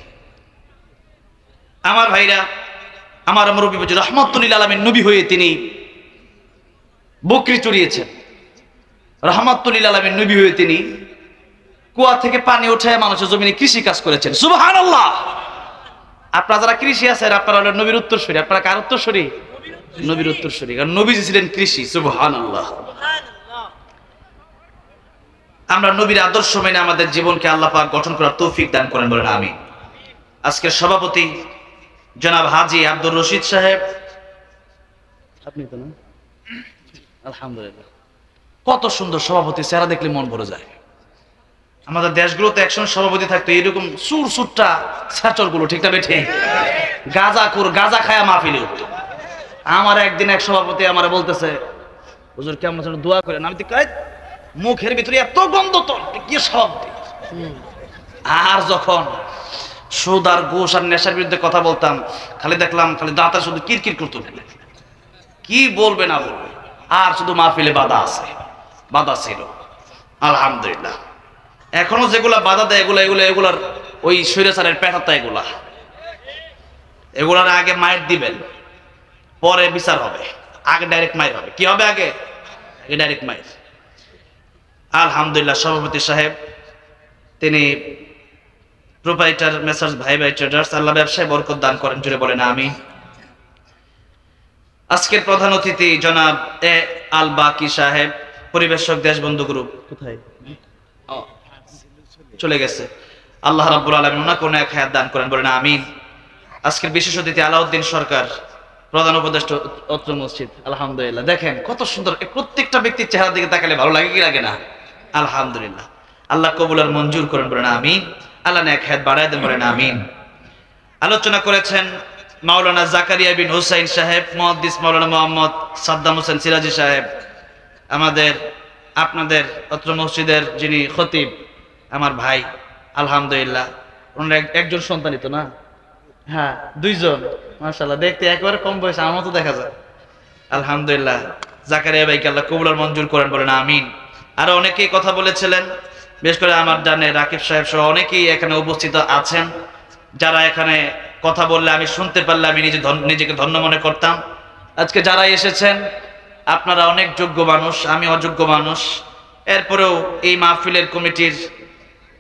আমার ভাইরা, আমার মুরব্বী হুজুর রাহমাতুল্লিল আলামিন নবী হয়ে তিনি বকরি চড়িয়েছেন। রাহমাতুল্লিল আলামিন নবী হয়ে তিনি কুয়া থেকে পানি উঠায় মানুষের জমিনে কৃষি কাজ করেছেন। সুবহানাল্লাহ। আপনারা যারা কৃষি আছেন, আপনারা হলেন নবীর উত্তরসূরি। আপনারা কার উত্তরসূরি? নবীর উত্তরসূরি, কারণ নবীজি ছিলেন কৃষি। সুবহানাল্লাহ। আমরা নবীর আদর্শ মেনে আমাদের জীবনকে আল্লাহ পাক গঠন করার তৌফিক দান করেন, বলেন আমিন। আজকের সভাপতি জনাব হাজী আব্দুর রশিদ সাহেব, আপনি তো না? আলহামদুলিল্লাহ, কত সুন্দর সভাপতি, চেহারা দেখলে মন ভরে যায়। আমাদের দেশগুলোতে একজন সভাপতি থাকতো এরকম সুর সুরটা ছাচর গুলো, ঠিক না বেঠে? গাঁজা খায়া মাহফিলে উঠতো। আমার একদিন এক সভাপতি আমার বলতেছে, হুজুর কেমন আছেন, দোয়া করেন। আমি তো মুখের ভিতরে এত গন্ধ, তো কি শব্দ। আর যখন সুদ আর ঘুষ আর নেশার বিরুদ্ধে কথা বলতাম, খালি দেখলাম খালি দাঁতা শুধু কিরকির করতো, কি বলবে না বলবে। আর শুধু মাহফিলে বাধা ছিল। আলহামদুলিল্লাহ, এখনো যেগুলা বাধা দেয় এগুলার ওই স্বৈরাচারের পেটাতা, এগুলার আগে মায়ের দিবেন, পরে বিচার হবে। আগে ডাইরেক্ট মায়ের হবে। কি হবে আগে? ডাইরেক্ট মায়ের। আলহামদুলিল্লাহ, সভাপতি সাহেব তিনি প্রোপাইটার মেসার্স ভাই ভাই ট্রেডার্স, আল্লাহ ব্যবসায় বরকত দান করেন, জুড়ে বলেন আমিন। আজকের প্রধান অতিথি জনাব এ আল বাকি সাহেব, পরিবেশক দেশবন্ধু গ্রুপ, কোথায় চলে গেছে, আল্লাহ রাব্বুল আলামিন ওনাকে কোনো এক হায়াত দান করেন, বলেন আমিন। আজকের বিশেষ অতিথি আলাউদ্দিন সরকার, প্রধান উপদেষ্টা অত্র মসজিদ। আলহামদুলিল্লাহ, দেখেন কত সুন্দর, প্রত্যেকটা ব্যক্তির চেহারা দিকে তাকালে ভালো লাগে কি লাগে না? আলহামদুলিল্লাহ, আল্লাহ কবুল আর মঞ্জুর করেন, বলেন আমিন। আল্লাহ নেক হায়াত বাড়ায় দেন, বলেন আমিন। আলোচনা করেছেন মাওলানা জাকারিয়া বিন হুসাইন সাহেব, মুহাদ্দিস মাওলানা মোহাম্মদ সাদ্দাম হোসেন সিরাজি সাহেব, আমাদের আপনাদের অত্র মসজিদের যিনি খতিব, আমার ভাই। আলহামদুলিল্লাহ, ওনার একজন সন্তানই তো না? হ্যাঁ, দুইজন, মাশাআল্লাহ, দেখতে একেবারে কম বয়স আমার মতো দেখা যায়। আলহামদুলিল্লাহ, জাকারিয়া ভাইকে আল্লাহ কবুল আর মঞ্জুর করেন, বলেন আমিন। আরো অনেকেই কথা বলেছিলেন, বিশেষ করে আমার জানে রাকিব সাহেব সহ অনেকেই এখানে উপস্থিত আছেন, যারা এখানে কথা বললে আমি শুনতে পারলে আমি নিজেকে ধন্য মনে করতাম। আজকে যারা এসেছেন আপনারা অনেক যোগ্য মানুষ, আমি অযোগ্য মানুষ। এরপরেও এই মাহফিলের কমিটির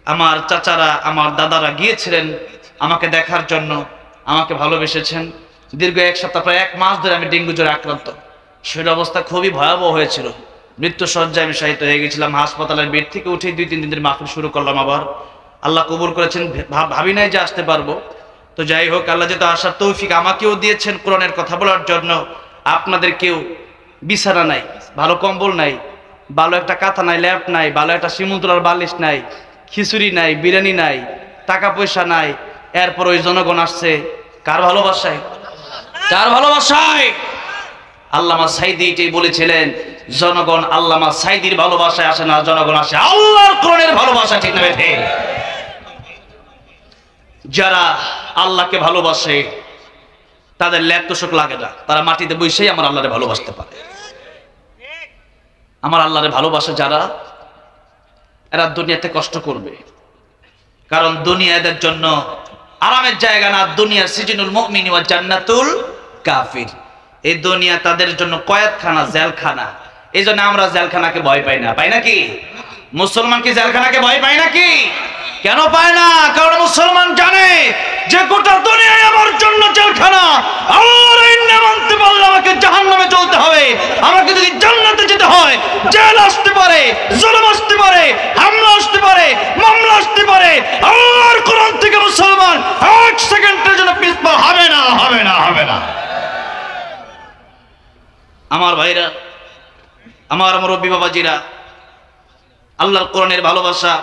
আমার চাচারা, আমার দাদারা গিয়েছিলেন আমাকে দেখার জন্য, আমাকে ভালোবেসেছেন। দীর্ঘ এক সপ্তাহ, প্রায় 1 মাস ধরে আমি ডেঙ্গু জ্বরে আক্রান্ত। শরীর অবস্থা খুবই ভয়াবহ হয়েছিল, মৃত্যু সজ্জায় আমি শায়িত হয়ে গেছিলাম। হাসপাতালের বেড থেকে উঠে 2-3 দিনের মাহফিল শুরু করলাম আবার। আল্লাহ কবুল করেছেন, ভাবি নাই যে আসতে পারবো। তো যাই হোক, আল্লাহ যেহেতু আসার তৌফিক আমাকেও দিয়েছেন কোরআনের কথা বলার জন্য। আপনাদের কেউ বিছানা নাই, ভালো কম্বল নাই, ভালো একটা কাঁথা নাই, ল্যাপ নাই, ভালো একটা শিমুলতলার বালিশ নাই, খিচুড়ি নাই, বিরিয়ানি নাই, টাকা পয়সা নাই। এরপর ওই জনগণ আসছে কার ভালোবাসায়? কার ভালোবাসায়? আল্লামা সাইদি এটাই বলেছিলেন, জনগণ আল্লামা সাইদির ভালোবাসায় আসে না, জনগণ আসে আল্লাহর কোরআনের ভালোবাসা, ঠিক না বেঠে? যারা আল্লাহকে ভালোবাসে তাদের ল্যাপ তোষক লাগে না, তারা মাটিতে বসেই আমার আল্লাহরে ভালোবাসতে পারে। আমার আল্লাহরে ভালোবাসে যারা, এরা দুনিয়াতে কষ্ট করবে, কারণ দুনিয়া এদের জন্য আরামের জায়গা না। দুনিয়া সিজনুল মুমিন ওয়া জান্নাতুল কাফির, এই দুনিয়া তাদের জন্য কয়েদখানা, জেলখানা। এই জন্য আমরা জেলখানাকে ভয় পাই না। পাই নাকি? মুসলমান কি জেলখানাকে ভয় পায় নাকি? কেন পায় না? কারণ মুসলমান জানে যে গোটা দুনিয়ায় আমার জন্য জেলখানা। আল্লাহর আইন মানতে পারলে আমাকে জাহান্নামে চলতে হবে। আমাকে যদি জান্নাতে যেতে হয়, জেল আসতে পারে, জুলুম আসতে পারে, হামলা আসতে পারে, মামলা আসতে পারে, আল্লাহর কোরআন থেকে মুসলমান 1 সেকেন্ডের জন্য পিছপা হবে না, হবে না, হবে না। আমার ভাইরা, আমার মুরব্বী বাবাজিরা, আল্লাহর কোরআনের ভালোবাসা,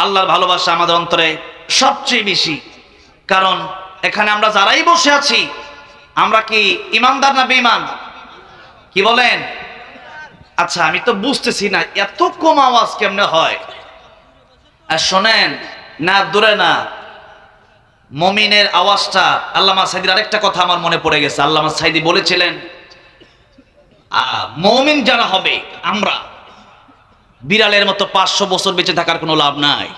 আল্লাহর ভালোবাসা আমাদের অন্তরে সবচেয়ে বেশি। কারণ এখানে আমরা যারাই বসে আছি, আমরা কি ইমানদার না বেঈমান? কি বলেন? আচ্ছা, আমি তো বুঝতেছি না এত কম আওয়াজ কেমনে হয়। আর শোনেন না, দূরে না, মুমিনের আওয়াজটা। আল্লামা সাইদির আরেকটা কথা আমার মনে পড়ে গেছে। আল্লামা সাইদি বলেছিলেন, মুমিন যারা হবে, আমরা বিড়ালের মতো 500 বছর বেঁচে থাকার কোনো লাভ নাই।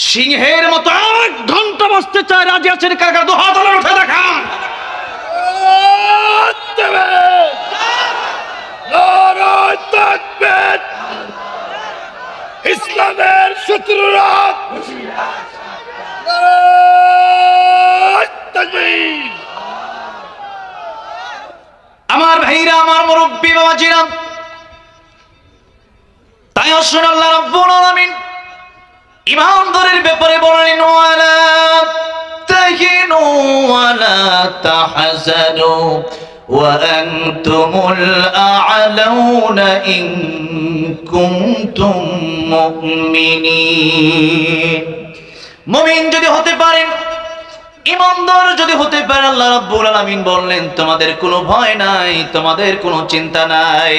সিংহের মতো 1 ঘন্টা বসতে চায়, রাজি আছেন কাকা? 2 হাত উঠে দেখান। ইসলামের শত্রুরা আমার ভাইরা, আমার মুরব্বী বাবাজিরা, তাই আসুন আল্লাহ রাব্বুল আলামিন ঈমানদারের ব্যাপারে বলেন, ওয়ালা তাহিনু ওয়ালা তাহজানু وأنتم الأعلون إن كنتم مؤمنين মুমিন যদি হতে পারেন, ইমানদার যদি হতে পারে, আল্লাহ রাব্বুল আলামিন বললেন তোমাদের কোনো ভয় নাই, তোমাদের কোনো চিন্তা নাই।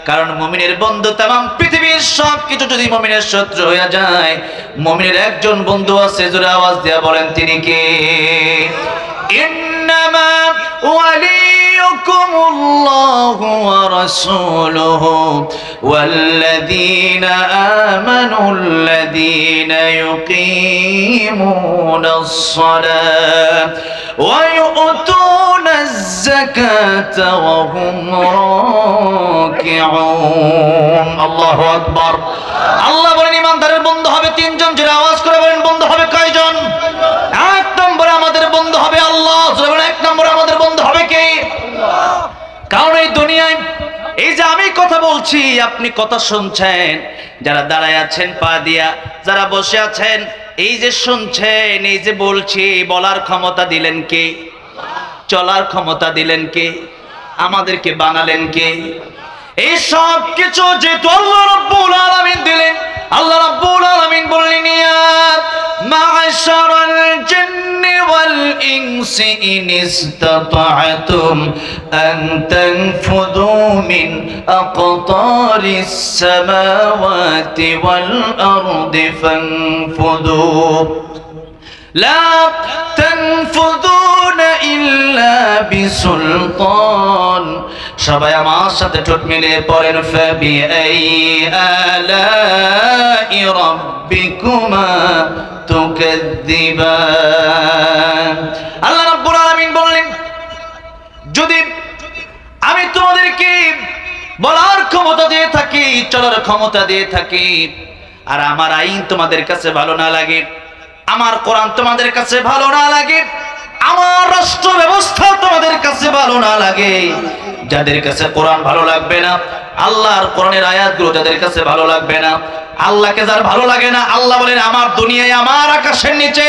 কারণ মুমিনের বন্ধু तमाम পৃথিবীর সবকিছু যদি মুমিনের শত্রু হয়ে যায়, মুমিনের একজন বন্ধু আছে, জোরে আওয়াজ দিয়ে বলেন তিনি কে? ইন্নামা ওয়ালিয়ুকুমুল্লাহু ওয়া রাসূলুহু ওয়াল্লাযীনা আমানুল্লাযীনা ইউকিমুনাস সালাত ওয়া ইউতুনাজ যাকাতা ওয়া হুম রাকিউন। আল্লাহু আকবার। আল্লাহ বলেন ইমানদারের বন্ধু হবে তিনজন, জোরে আওয়াজ করে বলেন বন্ধু হবে কয়জন? এক নম্বরে আমাদের বন্ধু হবে আল্লাহ। এক নম্বরে আমাদের বন্ধু হবে কে? কারণ এই দুনিয়ায় এই যে আমি কথা বলছি, আপনি কথা শুনছেন, যারা দাঁড়ায় আছেন পা দিয়া, যারা বসে আছেন, এই যে শুনছেন, এই যে বলছি, বলার ক্ষমতা দিলেন কে? চলার ক্ষমতা দিলেন কে? আমাদেরকে বানালেন কে? এই সব কিছু যেহেতু আল্লাহ রাব্বুল আলামিন দিলেন, আল্লাহ রাব্বুল আলামিন বললেন ইয়া মা'শারাল জিন্নি ওয়াল ইনসি ইন ইসতাতা'তুম আন তানফুযু মিন আকতারিস সামাওয়াতি ওয়াল আরদি ফানফুযু লা তানফুযুনা ইল্লা বিসুলতান। সবাই আমার সাথে ঠোঁট মিলিয়ে পড়েন ফাবিআই আলাই রাব্বিকুমা তুকাযযিবান। আল্লাহ রাব্বুল আলামিন বললেন যদি আমি তোমাদেরকে বলার ক্ষমতা দিয়ে থাকি, চলার ক্ষমতা দিয়ে থাকি, আর আমার আইন তোমাদের কাছে ভালো না লাগে, আমার কোরআন তোমাদের কাছে ভালো না লাগে, আমার রাষ্ট্র ব্যবস্থা তোমাদের কাছে ভালো না লাগে, যাদের কাছে কোরআন ভালো লাগবে না, আল্লাহর কোরআনের আয়াতগুলো যাদের কাছে ভালো লাগবে না, আল্লাহকে যার ভালো লাগে না, আল্লাহ বলেন আমার দুনিয়ায়, আমার আকাশের নিচে,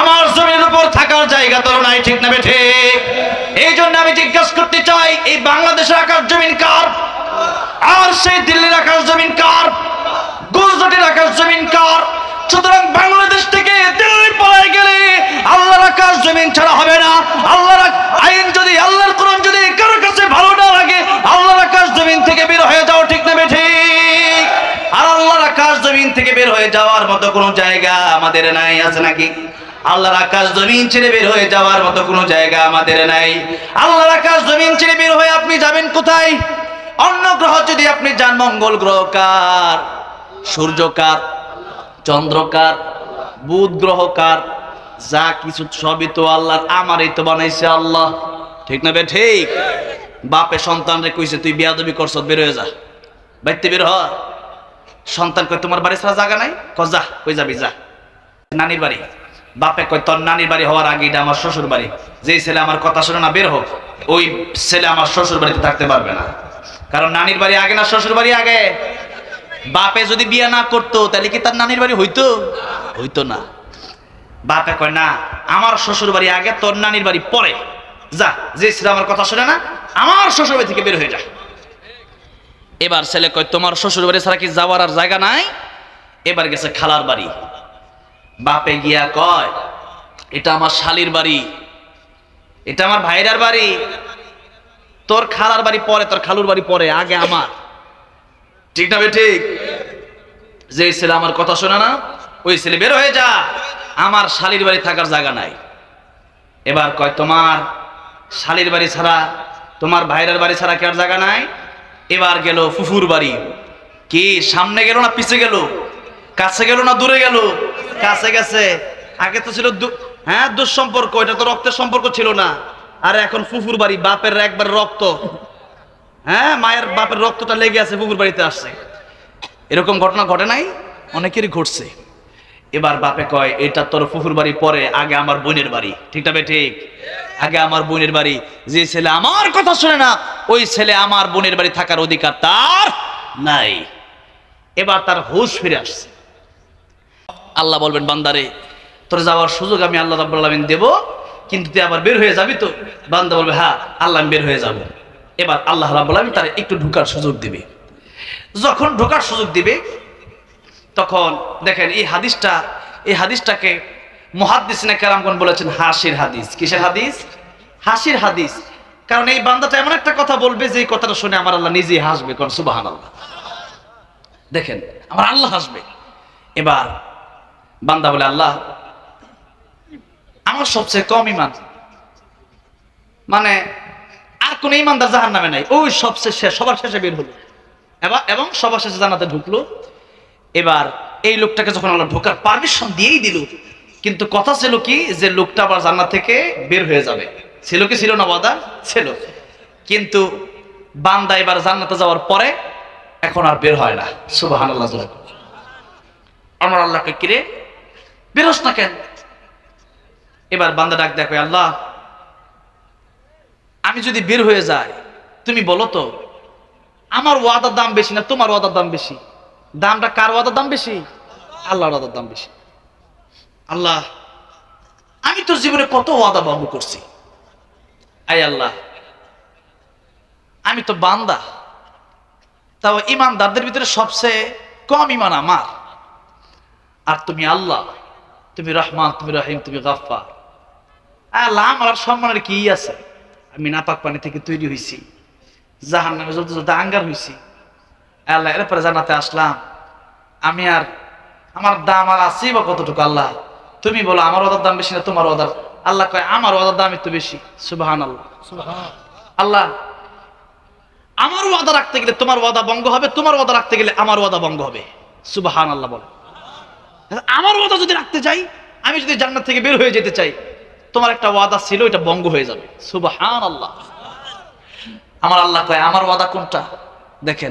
আমার জমির উপর থাকার জায়গা তো নাই। ঠিক না ঠিক? এই জন্য আমি জিজ্ঞাসা করতে চাই, এই বাংলাদেশের আকাশ জমিন কার? আর সেই দিল্লির আকাশ জমিন কার? গুজরাটের আকাশ জমিন কার? সুতরাং বাংলাদেশ থেকে দিল্লি পালায় গেলে আল্লাহর আকাশ জমিন ছাড়া হবে না। আল্লাহর আইন যদি, আল্লাহর কোরআন যদি কারোর কাছে ভালো না লাগে, আল্লাহর আকাশ জমিন থেকে বের হয়ে যাও। ঠিক না ঠিক? আর আল্লাহর আকাশ জমিন থেকে বের হয়ে যাওয়ার মতো কোনো জায়গা আমাদের নাই, আছে নাকি? আল্লাহর আকাশ জমিন ছেড়ে বের হয়ে যাওয়ার মতো কোনো জায়গা আমাদের নাই। আল্লাহর আকাশ জমিন ছেড়ে বের হয়ে আপনি যাবেন কোথায়? অন্য গ্রহ যদি আপনি যান, মঙ্গল গ্রহ কার? সূর্য কার? চন্দ্র কার? বুধ গ্রহ কার? যা কিছু সবই তো আল্লাহর, আমারই তো বানাইছে আল্লাহ। ঠিক না বে ঠিক? বাপে সন্তানরে কইছে তুই বেয়াদবি করছ, বের হয়ে যা, বাইতে বের হ। সন্তান কয় তোমার বাড়ি ছাড়া জায়গা নাই, ক যা, কই যাবি যা, নানির বাড়ি। বাপে কয় তোর নানির বাড়ি হওয়ার আগে এটা আমার শ্বশুর বাড়ি, যেই ছেলে আমার কথা শুনে না বের হোক, ওই ছেলে আমার শ্বশুর বাড়িতে থাকতে পারবে না। কারণ নানির বাড়ি আগে না শ্বশুর বাড়ি আগে? বাপে যদি বিয়ে না করতো তাহলে কি তার নানির বাড়ি হইতো? হইতো না। বাপে কয় না, আমার শ্বশুর বাড়ি আগে, তোর নানির বাড়ি পরে, যা, যে ছেলে আমার কথা শুনে না আমার শ্বশুর বাড়ি থেকে বের হয়ে যায়। এবার ছেলে কয় তোমার শ্বশুর বাড়ি ছাড়া কি যাওয়ার আর জায়গা নাই? এবার গেছে খালার বাড়ি। বাপে গিয়া কয় এটা আমার শালির বাড়ি, এটা আমার ভাইরার বাড়ি, তোর খালার বাড়ি পরে, তোর খালুর বাড়ি পরে, আগে আমার। ঠিক না ঠিক? যে ছেলে আমার কথা শোনা না, ওই ছেলে বের হয়ে যা, আমার শালির বাড়ি থাকার জায়গা নাই। এবার কয় তোমার শালির বাড়ি ছাড়া, তোমার ভাইরার বাড়ি ছাড়া কি আর জায়গা নাই? এবার গেল ফুফুর বাড়ি। কি সামনে গেল না পিছে গেল? কাছে গেল না দূরে গেল? কাছে গেছে। আগে তো ছিল হ্যাঁ দুঃসম্পর্ক, এটা তো রক্তের সম্পর্ক ছিল না। আর এখন ফুফুর বাড়ি, বাপের একবার রক্ত, হ্যাঁ মায়ের বাপের রক্তটা লেগে আছে, ফুফুর বাড়িতে আসছে। এরকম ঘটনা ঘটে নাই? অনেকেরই ঘটছে। এবার বাপে কয় এটা তোর ফুফুর বাড়ি পরে, আগে আমার বোনের বাড়ি। ঠিক না ঠিক? আগে আমার বোনের বাড়ি। যে ছেলে আমার কথা শুনে না, ওই ছেলে আমার বোনের বাড়ি থাকার অধিকার তার নাই। এবার তার হুঁশ ফিরে আসছে। আল্লাহ বলবেন বান্দারে তোর যাওয়ার সুযোগ আমি আল্লাহ রাব্বুল আলামিন দেব, কিন্তু তুই আবার বের হয়ে যাবি তো? বান্দা বলবে হ্যাঁ আল্লাহ আমি বের হয়ে যাব। এবার আল্লাহ রাব্বুল আলামিন তার একটু ঢোকার সুযোগ দিবে। যখন ঢোকার সুযোগ দিবে তখন দেখেন এই হাদিসটাকে মুহাদ্দিসিনে কেরামগণ বলেছেন হাসির হাদিস। কিসের হাদিস? হাসির হাদিস। কারণ এই বান্দাটা এমন একটা কথা বলবে যে কথাটা শুনে আমার আল্লাহ নিজেই হাসবে। কারণ সুবহানাল্লাহ, দেখেন আমার আল্লাহ হাসবে। এবার বান্দা বলে আল্লাহ আমার সবচেয়ে কম ঈমান, মানে আর কোন ঈমানদার জাহান্নামে নাই, ওই সবচেয়ে শেষ, সবার শেষে বের হলো এবং সবার শেষে জান্নাতে ঢুকলো। এবার এই লোকটাকে যখন আল্লাহ ঢোকার পারমিশন দিয়েই দিল, কিন্তু কথা ছিল কি যে লোকটা আবার জান্নাত থেকে বের হয়ে যাবে। ছিল কি ছিল না? ওয়াদা ছিল। কিন্তু বান্দা এবার জান্নাতে যাওয়ার পরে এখন আর বের হয় না। সুবহানাল্লাহ। আমার আল্লাহকে কিরে বেরোস না কেন? এবার বান্দা ডাক দেখো, আল্লাহ আমি যদি বের হয়ে যাই তুমি বলো তো আমার ওয়াদার দাম বেশি না তোমার ওয়াদার দাম বেশি? দামটা কার ওয়াদার দাম বেশি? আল্লাহর ওয়াদার দাম বেশি। আল্লাহ আমি তোর জীবনে কত ওয়াদা ভঙ্গ করছি, আয় আল্লাহ আমি তো বান্দা, তাও ইমানদারদের ভিতরে সবচেয়ে কম ইমান আমার। আর তুমি আল্লাহ, তুমি রহমান, তুমি রহিম, তুমি গাফফার। আল্লাহ আমার আর সম্মানের কি আছে? আমি নাপাক পানি থেকে তৈরি হয়েছি, জাহান্নামে জ্বলতে জ্বলতে আঙ্গার হয়েছি। আল্লাহ এরপরে জান্নাতে আসলাম, আমি আর আমার দাম আর আছি বা কতটুকু? আল্লাহ তুমি বলো আমার ওয়াদার দাম বেশি না তোমার ওয়াদার? আল্লাহ কয় আমার ওয়াদার দাম একটু বেশি। সুবহানাল্লাহ। আল্লাহ আমার ওয়াদা রাখতে গেলে তোমার ওয়াদা ভঙ্গ হবে, তোমার ওয়াদা রাখতে গেলে আমার ওয়াদা ভঙ্গ হবে। সুবহানাল্লাহ বলে। আমার ওয়াদা যদি রাখতে চাই, আমি যদি জান্নাত থেকে বের হয়ে যেতে চাই, তোমার একটা ওয়াদা ছিল এটা ভঙ্গ হয়ে যাবে। সুবহানাল্লাহ। আমার আল্লাহ কয় আমার ওয়াদা কোনটা? দেখেন